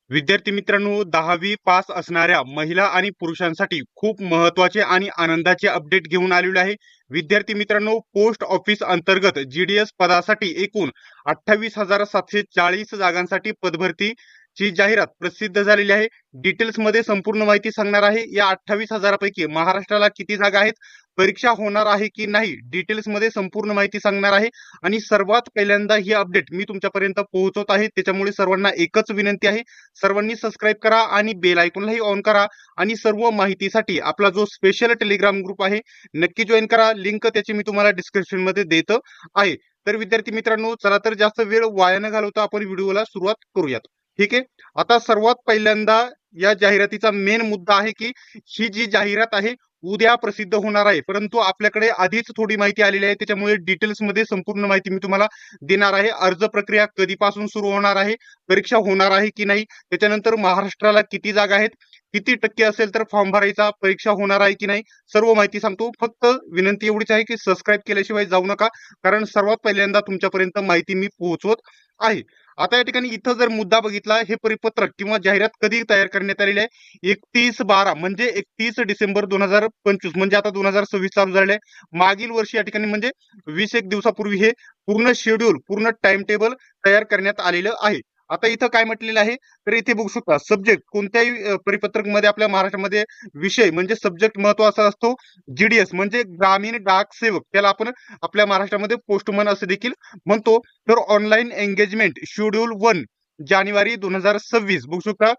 विद्यार्थी मित्रांनो, 10वी पास असणाऱ्या महिला आणि पुरुषांसाठी खूप महत्त्वाचे आणि आनंदाचे अपडेट घेऊन आलेलो आहे. विद्यार्थी मित्रांनो, पोस्ट ऑफिस अंतर्गत जीडीएस पदासाठी एकूण 28,740 जागांसाठी पदभरती ची जाहिरात प्रसिद्ध झालेली आहे. डिटेल्स मध्ये संपूर्ण माहिती सांगणार आहे. या 28,000 पैकी महाराष्ट्राला किती जागा आहेत, परीक्षा होणार आहे की नाही, डिटेल्स मध्ये संपूर्ण माहिती सांगणार आहे. आणि सर्वात पहिल्यांदा ही अपडेट मी तुमच्यापर्यंत पोहोचवत आहे, त्याच्यामुळे सर्वांना एकच विनंती आहे, सर्वांनी सबस्क्राईब करा आणि बेल आयकॉनलाही ऑन करा. आणि सर्व माहितीसाठी आपला जो स्पेशल टेलिग्राम ग्रुप आहे नक्की जॉईन करा. लिंक त्याची मी तुम्हाला डिस्क्रिप्शन मध्ये देत आहे. तर विद्यार्थी मित्रांनो, चला तर जास्त वेळ वाया न घालवता आपण व्हिडिओला सुरुवात करूयात. ठीक आहे. आता सर्वात पहिल्यांदा या जाहिरातीचा मेन मुद्दा आहे की ही जी जाहिरात आहे उद्या प्रसिद्ध होणार आहे, परंतु आपल्याकडे आधीच थोडी माहिती आलेली आहे, त्याच्यामुळे डिटेल्स मध्ये संपूर्ण माहिती मी तुम्हाला देणार आहे. अर्ज प्रक्रिया कधीपासून सुरू होणार आहे, परीक्षा होणार आहे की नाही, त्याच्यानंतर महाराष्ट्राला किती जागा आहेत, किती टक्के असेल तर फॉर्म भरायचा, परीक्षा होणार आहे की नाही, सर्व माहिती सांगतो. फक्त विनंती एवढीच आहे की सबस्क्राईब केल्याशिवाय जाऊ नका, कारण सर्वात पहिल्यांदा तुमच्यापर्यंत माहिती मी पोहोचवत आहे. आता या ठिकाणी इथं जर मुद्दा बघितला, हे परिपत्रक किंवा जाहिरात कधी तयार करण्यात आलेली आहे, 31/12 म्हणजे 31 डिसेंबर 2025, म्हणजे आता 2026 चालू झाले आहे. मागील वर्षी या ठिकाणी म्हणजे 20 दिवसापूर्वी हे पूर्ण शेड्यूल, पूर्ण टाइम टेबल तयार करण्यात आलेलं आहे. आता इथं काय म्हटलेलं आहे, तर इथे बघू शकता सब्जेक्ट कोणत्याही परिपत्रक मध्ये आपल्या महाराष्ट्रामध्ये विषय म्हणजे सब्जेक्ट महत्वाचा असतो. जीडीएस म्हणजे ग्रामीण डाक सेवक, त्याला आपण आपल्या महाराष्ट्रामध्ये पोस्टमन असं देखील म्हणतो. तर ऑनलाईन एंगेजमेंट शेड्यूल 1 जानेवारी 2026 बघू शकता.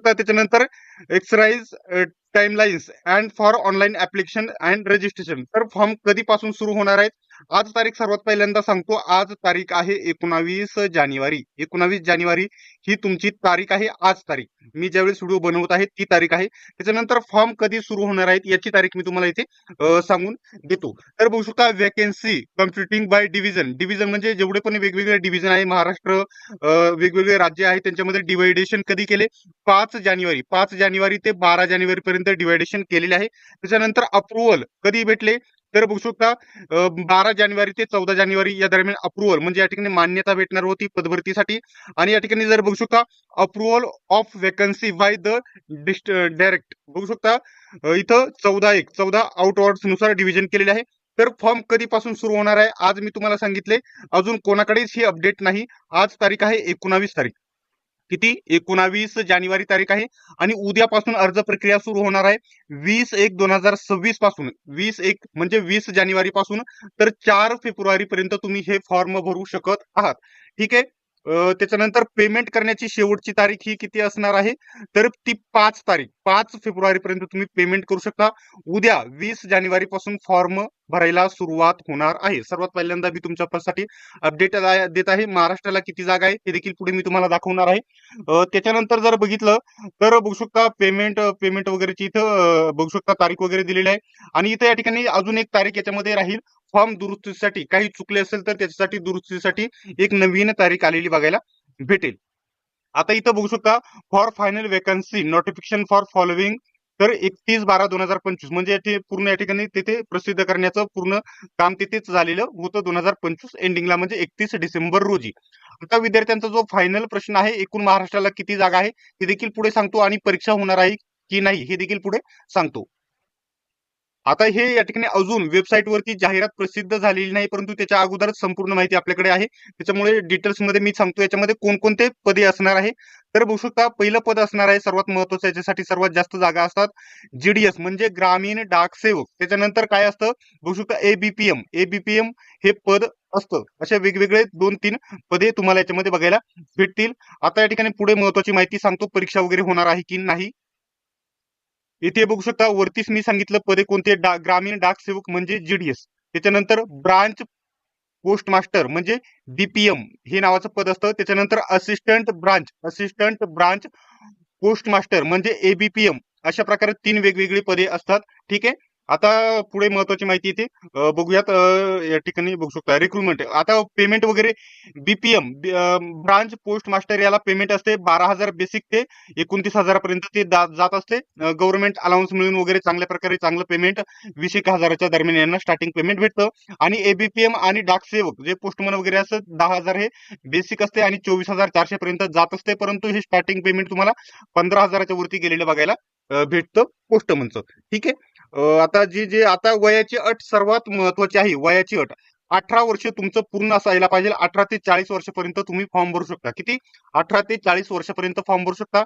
त्याच्यानंतर exercise timelines and for online application and registration. तर फॉर्म कधीपासून सुरू होणार आहेत, आज तारीख सर्वात पहिल्यांदा सांगतो. आज तारीख आहे 19 जानेवारी. 19 जानेवारी ही तुमची तारीख आहे. आज तारीख मी ज्यावेळेस व्हिडिओ बनवत आहे ती तारीख आहे. त्याच्यानंतर फॉर्म कधी सुरू होणार आहेत याची तारीख मी तुम्हाला इथे सांगून देतो. तर बघू शकता vacancy computing by division. Division म्हणजे जेवढे पण वेगवेगळे डिव्हिजन आहे महाराष्ट्र, वेगवेगळे राज्य आहे त्यांच्यामध्ये डिवायडेशन कधी केले, 5 जानेवारी ते 12 जानेवारी पर्यंत डिवायडेशन केलेले आहे. त्याच्यानंतर अप्रुव्हल कधी भेटले, तर बघू शकता 12 जानेवारी ते 14 जानेवारी या दरम्यान अप्रुव्हल म्हणजे या ठिकाणी मान्यता भेटणार होती पदभरतीसाठी. आणि या ठिकाणी जर बघू शकता approval of vacancy by the direct, बघू शकता इथं 14/1 आउटवर्ड्स नुसार डिव्हिजन केलेले आहे. तर फॉर्म कधीपासून सुरू होणार आहे आज मी तुम्हाला सांगितले, अजून कोणाकडेच ही अपडेट नाही. आज तारीख आहे 19 तारीख, किती, 19 जानेवारी तारीख आहे. आणि उद्यापासून अर्ज प्रक्रिया सुरू होणार आहे 20/1/2026 पासून. 20/1 म्हणजे 20 जानेवारी पासून तर 4 फेब्रुवारी पर्यंत तुम्ही हे फॉर्म भरू शकत आहात. ठीक आहे. त्याच्यानंतर पेमेंट करण्याची शेवटची तारीख ही किती असणार आहे, तर ती 5 फेब्रुवारी पर्यंत तुम्ही पेमेंट करू शकता. उद्या 20 जानेवारी पासून फॉर्म भरायला सुरुवात होणार आहे. सर्वात पहिल्यांदा मी तुमच्यासाठी अपडेट देत आहे. महाराष्ट्राला किती जागा आहे हे देखील पुढे मी तुम्हाला दाखवणार आहे. त्याच्यानंतर जर बघितलं तर बघू शकता पेमेंट पेमेंट वगैरेची इथं बघू शकता तारीख वगैरे दिलेली आहे. आणि इथं या ठिकाणी अजून एक तारीख याच्यामध्ये राहील, फॉर्म दुरुस्तीसाठी काही चुकले असेल तर त्याच्यासाठी दुरुस्तीसाठी एक नवीन तारीख आलेली बघायला भेटेल. आता इथं बघू शकता for final vacancy notification for following, तर 31/12/2025 म्हणजे याची पूर्ण या ठिकाणी तिथे प्रसिद्ध करण्याचं पूर्ण काम तिथेच झालेलं होतं 2025 एंडिंगला, म्हणजे 31 डिसेंबर रोजी. आता विद्यार्थ्यांचा जो फायनल प्रश्न आहे, एकूण महाराष्ट्राला किती जागा आहे हे देखील पुढे सांगतो, आणि परीक्षा होणार आहे की नाही हे देखील पुढे सांगतो. आता हे या ठिकाणी अजून वेबसाईट वरती जाहिरात प्रसिद्ध झालेली नाही, परंतु त्याच्या अगोदरच संपूर्ण माहिती आपल्याकडे आहे, त्याच्यामुळे डिटेल्स मध्ये मी सांगतो याच्यामध्ये कोणकोणते पदे असणार आहे. तर बघू शकता पहिलं पद असणार आहे सर्वात महत्वाचं, याच्यासाठी सर्वात जास्त जागा असतात, जीडीएस म्हणजे ग्रामीण डाक सेवक. त्याच्यानंतर काय असतं, बघू शकता एबीपीएम. एबीपीएम हे पद असतं. अशा वेगवेगळे 2-3 पदे तुम्हाला याच्यामध्ये बघायला भेटतील. आता या ठिकाणी पुढे महत्वाची माहिती सांगतो, परीक्षा वगैरे होणार आहे की नाही. इथे बघू शकता वरतीच मी सांगितलं पदे कोणते, ग्रामीण डाक सेवक म्हणजे जीडीएस. त्याच्यानंतर ब्रांच पोस्ट मास्टर म्हणजे डीपीएम हे नावाचं पद असतं. त्याच्यानंतर असिस्टंट ब्रांच पोस्ट मास्टर म्हणजे एबीपीएम. अशा प्रकारे 3 वेगवेगळी पदे असतात. ठीक आहे. आता पुढे महत्वाची माहिती येते, बघूयात. या ठिकाणी बघू शकता रिक्रुटमेंट. आता पेमेंट वगैरे बीपीएम ब्रांच पोस्ट मास्टर याला पेमेंट असते 12,000 बेसिक ते 29,000 पर्यंत ते जात असते. गव्हर्नमेंट अलाउन्स मिळून वगैरे चांगल्या प्रकारे चांगलं पेमेंट 20,000च्या दरम्यान यांना स्टार्टिंग पेमेंट भेटतं. आणि एबीपीएम आणि डाक सेवक जे पोस्टमन वगैरे असतात 10,000 हे बेसिक असते आणि 24,400 पर्यंत जात असते. परंतु हे स्टार्टिंग पेमेंट तुम्हाला 15,000च्या वरती गेलेलं बघायला भेटतं पोस्टमनचं. ठीक आहे. आता जे आता वयाची अट सर्वात महत्वाची आहे. वयाची अट 18 वर्ष तुमचं पूर्ण असायला पाहिजे. 18 ते 40 वर्षापर्यंत तुम्ही फॉर्म भरू शकता. किती? 18 ते 40 वर्षापर्यंत फॉर्म भरू शकता.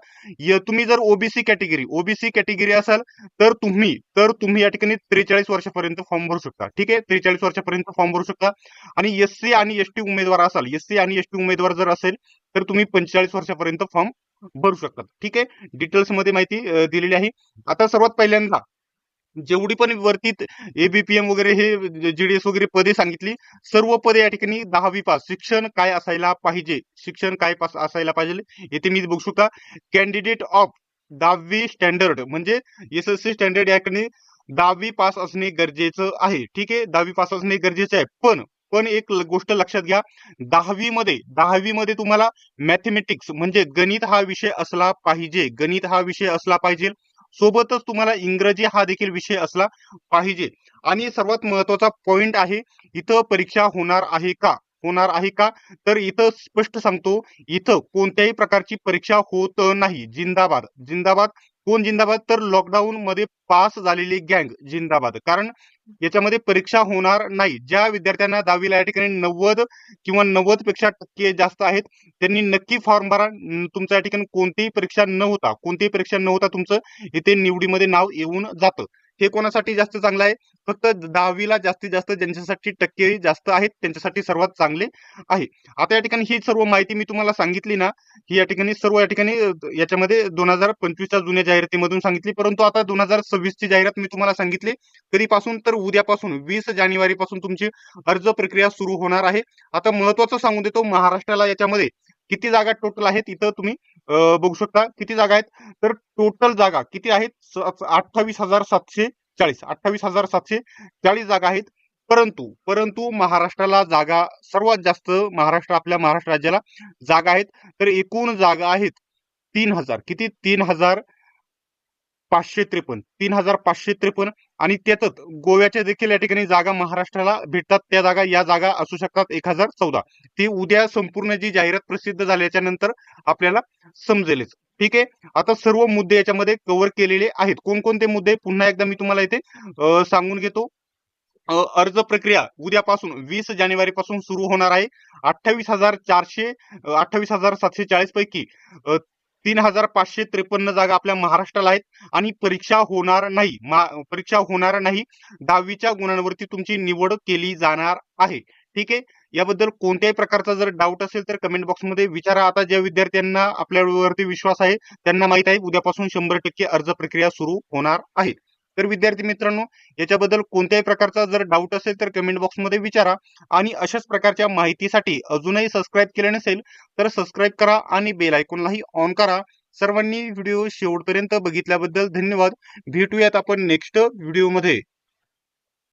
तुम्ही जर ओबीसी कॅटेगरी असाल तर तुम्ही या ठिकाणी 43 वर्षापर्यंत फॉर्म भरू शकता. ठीक आहे. 43 वर्षापर्यंत फॉर्म भरू शकता. आणि एससी आणि एसटी उमेदवार असाल, एससी आणि एसटी उमेदवार जर असेल तर तुम्ही 45 वर्षापर्यंत फॉर्म भरू शकता. ठीक आहे. डिटेल्स मध्ये माहिती दिलेली आहे. आता सर्वात पहिल्यांदा जेवढी पण वरती एबीपीएम वगैरे हे जीडीएस वगैरे पदे सांगितली, सर्व पदे या ठिकाणी 10वी पास. शिक्षण काय असायला पाहिजे? शिक्षण काय पास असायला पाहिजे? येथे मी बघू शकता कॅन्डिडेट ऑफ 10वी स्टँडर्ड म्हणजे एसएससी स्टँडर्ड या ठिकाणी 10वी पास असणे गरजेचं आहे. ठीक आहे. 10वी पास असणे गरजेचं आहे. पण एक गोष्ट लक्षात घ्या, 10वी मध्ये तुम्हाला मॅथेमॅटिक्स म्हणजे गणित हा विषय असला पाहिजे. गणित हा विषय असला पाहिजे. सोबतच तुम्हाला इंग्रजी हा देखील विषय असला पाहिजे. आणि सर्वात महत्वाचा पॉइंट आहे, इथं परीक्षा होणार आहे का? होणार आहे का? तर इथं स्पष्ट सांगतो, इथं कोणत्याही प्रकारची परीक्षा होत नाही. जिंदाबाद जिंदाबाद. कोण जिंदाबाद? तर लॉकडाऊन मध्ये पास झालेली गँग जिंदाबाद. कारण याच्यामध्ये परीक्षा होणार नाही. ज्या विद्यार्थ्यांना 10वीला या ठिकाणी 90 किंवा 90 पेक्षा टक्के जास्त आहेत त्यांनी नक्की फॉर्म भरा. तुमच्या या ठिकाणी कोणतीही परीक्षा न होता तुमचं इथे निवडीमध्ये नाव येऊन जातं. हे कोणासाठी जास्त चांगलं आहे? फक्त 10वीला जास्तीत जास्त ज्यांच्यासाठी टक्के जास्त आहेत त्यांच्यासाठी सर्वात चांगले आहे. आता या ठिकाणी ही सर्व माहिती मी तुम्हाला सांगितली ना, ही या ठिकाणी सर्व या ठिकाणी याच्यामध्ये 2025च्या जुन्या जाहिरातीमधून सांगितली. परंतु आता 2026 ची जाहिरात मी तुम्हाला सांगितली. कधीपासून? तर उद्यापासून 20 जानेवारी पासून तुमची अर्ज प्रक्रिया सुरू होणार आहे. आता महत्वाचं सांगून देतो, महाराष्ट्राला याच्यामध्ये किती जागा टोटल आहेत इथं तुम्ही बघू शकता. किती जागा आहेत? तर टोटल जागा किती आहेत? 28,740 जागा आहेत. परंतु महाराष्ट्राला जागा सर्वात जास्त आपल्या महाराष्ट्र राज्याला जागा आहेत. तर एकूण जागा आहेत 3,000. किती? 3,553. आणि त्यातच गोव्याच्या देखील या ठिकाणी जागा महाराष्ट्राला भेटतात. त्या जागा या जागा असू शकतात 1,014. ती उद्या संपूर्ण जी जाहिरात प्रसिद्ध झाल्याच्या नंतर आपल्याला समजेलच. ठीक आहे. आता सर्व मुद्दे याच्यामध्ये कव्हर केलेले आहेत. कोणकोणते मुद्दे पुन्हा एकदा मी तुम्हाला इथे सांगून घेतो. अर्ज प्रक्रिया उद्यापासून 20 जानेवारी पासून सुरू होणार आहे. 28,740 पैकी 3,553 जागा आपल्या महाराष्ट्राला आहेत. आणि परीक्षा होणार नाही. 10वीच्या गुणांवरती तुमची निवड केली जाणार आहे. ठीक आहे. याबद्दल कोणत्याही प्रकारचा जर डाऊट असेल तर कमेंट बॉक्समध्ये विचारा. आता ज्या विद्यार्थ्यांना आपल्यावरती विश्वास आहे त्यांना माहित आहे उद्यापासून 100% अर्ज प्रक्रिया सुरू होणार आहे. तर विद्यार्थी मित्रांनो, याच्याबद्दल कोणत्याही प्रकारचा जर डाऊट असेल तर कमेंट बॉक्समध्ये विचारा. आणि अशाच प्रकारच्या माहितीसाठी अजूनही सबस्क्राईब केले नसेल तर सबस्क्राईब करा आणि बेल आयकॉनलाही ऑन करा. सर्वांनी व्हिडिओ शेवटपर्यंत बघितल्याबद्दल धन्यवाद. भेटूयात आपण नेक्स्ट व्हिडिओमध्ये.